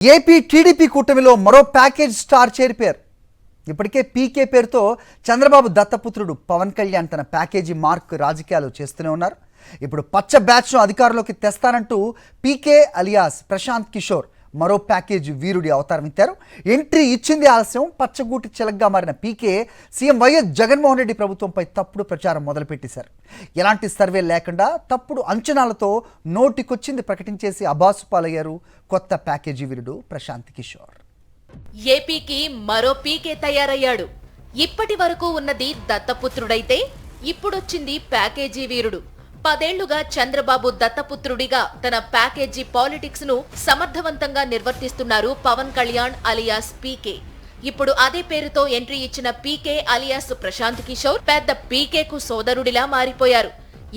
AP TDP కూటమిలో మరో package star చేరిపోయారు. ఇప్పటికే పీకే పేరుతో చంద్రబాబు దత్తపుత్రుడు పవన్ కళ్యాణ్ తన ప్యాకేజీ మార్క్ రాజకీయాలు చేస్తూనే ఉన్నారు. ఇప్పుడు పచ్చ బ్యాచ్ను అధికారంలోకి తెస్తానంటూ పీకే అలియాస్ ప్రశాంత్ కిషోర్ మరో ప్యాకేజీ వీరుడి అవతారం ఇచ్చారు. ఎంట్రీ ఇచ్చింది ఆలస్యం. పచ్చగూటి చిలకగా మారిన పీకే సీఎం వైఎస్ జగన్మోహన్ రెడ్డి ప్రభుత్వంపై తప్పుడు ప్రచారం మొదలుపెట్టేశారు. ఎలాంటి సర్వే లేకుండా తప్పుడు అంచనాలతో నోటికొచ్చింది ప్రకటించేసి అబాసుపాలయ్యారు కొత్త ప్యాకేజీ వీరుడు ప్రశాంత్ కిషోర్. ఏపీకి మరో పీకే తయారయ్యాడు. ఇప్పటి వరకు ఉన్నది దత్తపుత్రుడైతే ఇప్పుడొచ్చింది ప్యాకేజీ వీరుడు. 10 ఏళ్లుగా చంద్రబాబు దత్తపుత్రుడిగా తన ప్యాకేజీ పాలిటిక్స్ ను సమర్థవంతంగా నిర్వర్తిస్తున్నారు పవన్ కళ్యాణ్ అలియాస్ పీకే. ఇప్పుడు అదే పేరుతో ఎంట్రీ ఇచ్చిన పీకే అలియాస్ ప్రశాంత్ కిషోర్ పెద్ద పీకేకు సోదరుడిలా మారిపోయారు.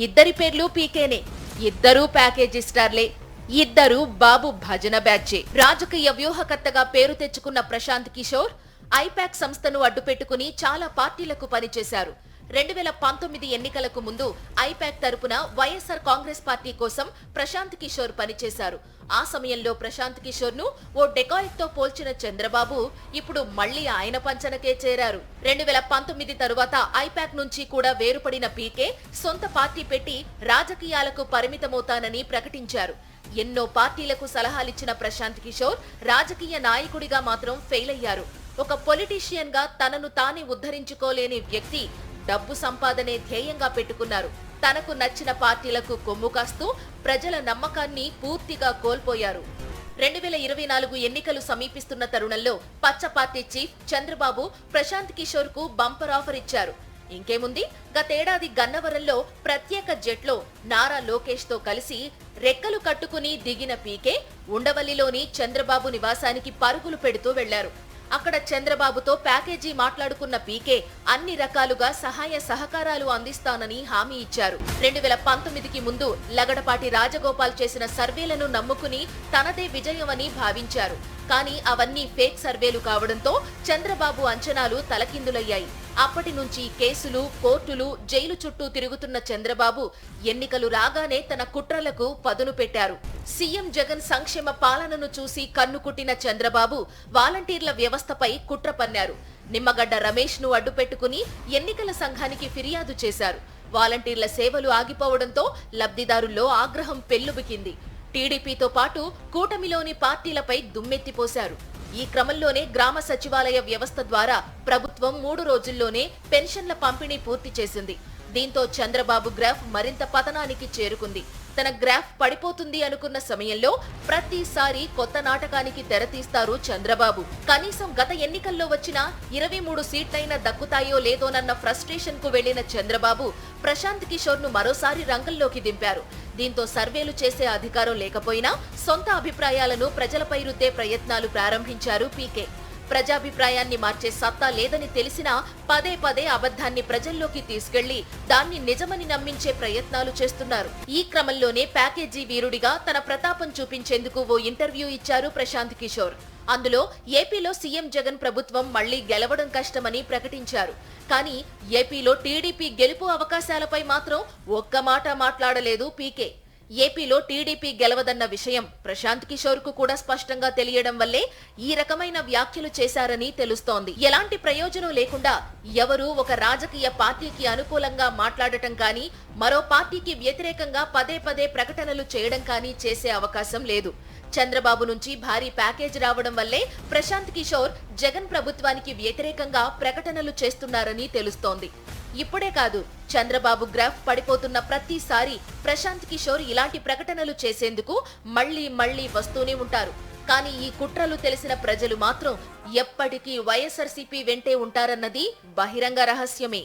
ఇద్దరి పేర్లు పీకేనే, ఇద్దరూ ప్యాకేజీ స్టార్లే, ఇద్దరు బాబు భజన బ్యాచే. రాజకీయ వ్యూహకర్తగా పేరు తెచ్చుకున్న ప్రశాంత్ కిషోర్ ఐపాక్ సంస్థను అడ్డుపెట్టుకుని చాలా పార్టీలకు పనిచేశారు. 2019 ఎన్నికలకు ముందు ఐపాక్ తరపున వైఎస్ఆర్ కాంగ్రెస్ పార్టీ కోసం ప్రశాంత్ కిషోర్ పనిచేశారు. ఆ సమయంలో ప్రశాంత్ కిషోర్ ను ఓ డెకాయిట్ తో పోల్చిన చంద్రబాబు ఇప్పుడు మళ్లీ ఆయన పంచనకే చేరారు. 2019 తరువాత ఐపాక్ నుంచి కూడా వేరుపడిన పీకే సొంత పార్టీ పెట్టి రాజకీయాలకు పరిమితమవుతానని ప్రకటించారు. ఎన్నో పార్టీలకు సలహాలిచ్చిన ప్రశాంత్ కిషోర్ రాజకీయ నాయకుడిగా మాత్రం ఫెయిల్ అయ్యారు. ఒక పొలిటీషియన్ గా తనను తానే ఉద్ధరించుకోలేని వ్యక్తి డబ్బు సంపాదనే ధ్యేయంగా పెట్టుకున్నారు. తనకు నచ్చిన పార్టీలకు కొమ్ము కాస్తూ ప్రజల నమ్మకాన్ని పూర్తిగా కోల్పోయారు. 2024 ఎన్నికలు సమీపిస్తున్న తరుణంలో పచ్చ పార్టీ చీఫ్ చంద్రబాబు ప్రశాంత్ కిషోర్ కు బంపర్ ఆఫర్ ఇచ్చారు. ఇంకేముంది, గతేడాది గన్నవరంలో ప్రత్యేక జెట్లో నారా లోకేష్ తో కలిసి రెక్కలు కట్టుకుని దిగిన పీకే ఉండవల్లిలోని చంద్రబాబు నివాసానికి పరుగులు పెడుతూ వెళ్లారు. అక్కడ చంద్రబాబుతో ప్యాకేజీ మాట్లాడుకున్న పీకే అన్ని రకాలుగా సహాయ సహకారాలు అందిస్తానని హామీ ఇచ్చారు. 2019కి ముందు లగడపాటి రాజగోపాల్ చేసిన సర్వేలను నమ్ముకుని తనదే విజయమని భావించారు. కానీ అవన్నీ ఫేక్ సర్వేలు కావడంతో చంద్రబాబు అంచనాలు తలకిందులయ్యాయి. అప్పటి నుంచి కేసులు, కోర్టులు, జైలు చుట్టూ తిరుగుతున్న చంద్రబాబు ఎన్నికలు రాగానే తన కుట్రలకు పదును పెట్టారు. సీఎం జగన్ సంక్షేమ పాలనను చూసి కన్నుకుట్టిన చంద్రబాబు వాలంటీర్ల వ్యవస్థపై కుట్ర పన్నారు. నిమ్మగడ్డ రమేష్ ను అడ్డుపెట్టుకుని ఎన్నికల సంఘానికి ఫిర్యాదు చేశారు. వాలంటీర్ల సేవలు ఆగిపోవడంతో లబ్ధిదారుల్లో ఆగ్రహం పెల్లుబికింది. టీడీపీతో పాటు కూటమిలోని పార్టీలపై దుమ్మెత్తిపోశారు. ఈ క్రమంలోనే గ్రామ సచివాలయ వ్యవస్థ ద్వారా ప్రభుత్వం 3 రోజుల్లోనే పెన్షన్ల పంపిణీ పూర్తి చేసింది. దీంతో చంద్రబాబు గ్రాఫ్ మరింత పతనానికి చేరుకుంది. తన గ్రాఫ్ పడిపోతుంది అనుకున్న సమయంలో ప్రతిసారి కొత్త నాటకానికి తెరతీస్తారు చంద్రబాబు. కనీసం గత ఎన్నికల్లో వచ్చిన 23 సీట్లైనా దక్కుతాయో లేదోనన్న ఫ్రస్ట్రేషన్ కు వెళ్లిన చంద్రబాబు ప్రశాంత్ కిషోర్ ను మరోసారి రంగంలోకి దింపారు. దీంతో సర్వేలు చేసే అధికారం లేకపోయినా సొంత అభిప్రాయాలను ప్రజలపై రుద్దే ప్రయత్నాలు ప్రారంభించారు పీకే. ప్రజాభిప్రాయాన్ని మార్చే సత్తా లేదని తెలిసినా పదే పదే అబద్ధాన్ని ప్రజల్లోకి తీసుకెళ్లి దాన్ని నిజమని నమ్మించే ప్రయత్నాలు చేస్తున్నారు. ఈ క్రమంలోనే ప్యాకేజీ వీరుడిగా తన ప్రతాపం చూపించేందుకు ఓ ఇంటర్వ్యూ ఇచ్చారు ప్రశాంత్ కిషోర్. అందులో ఏపీలో సీఎం జగన్ ప్రభుత్వం మళ్లీ గెలవడం కష్టమని ప్రకటించారు. కానీ ఏపీలో టీడీపీ గెలుపు అవకాశాలపై మాత్రం ఒక్క మాట మాట్లాడలేదు పీకే. ఏపీలో టీడీపీ గెలవదన్న విషయం ప్రశాంత్ కిషోర్ కు కూడా స్పష్టంగా తెలియడం వల్లే ఈ రకమైన వ్యాఖ్యలు చేశారని తెలుస్తోంది. ఎలాంటి ప్రయోజనం లేకుండా ఎవరూ ఒక రాజకీయ పార్టీకి అనుకూలంగా మాట్లాడటం కానీ, మరో పార్టీకి వ్యతిరేకంగా పదే పదే ప్రకటనలు చేయడం కానీ చేసే అవకాశం లేదు. చంద్రబాబు నుంచి భారీ ప్యాకేజ్ రావడం వల్లే ప్రశాంత్ కిషోర్ జగన్ ప్రభుత్వానికి వ్యతిరేకంగా ప్రకటనలు చేస్తున్నారని తెలుస్తోంది. ఇప్పుడే కాదు, చంద్రబాబు గ్రాఫ్ పడిపోతున్న ప్రతిసారి ప్రశాంత్ కిషోర్ ఇలాంటి ప్రకటనలు చేసేందుకు మళ్లీ వస్తూనే ఉంటారు. కానీ ఈ కుట్రలు తెలిసిన ప్రజలు మాత్రం ఎప్పటికీ వైఎస్ఆర్సీపీ వెంటే ఉంటారన్నది బహిరంగ రహస్యమే.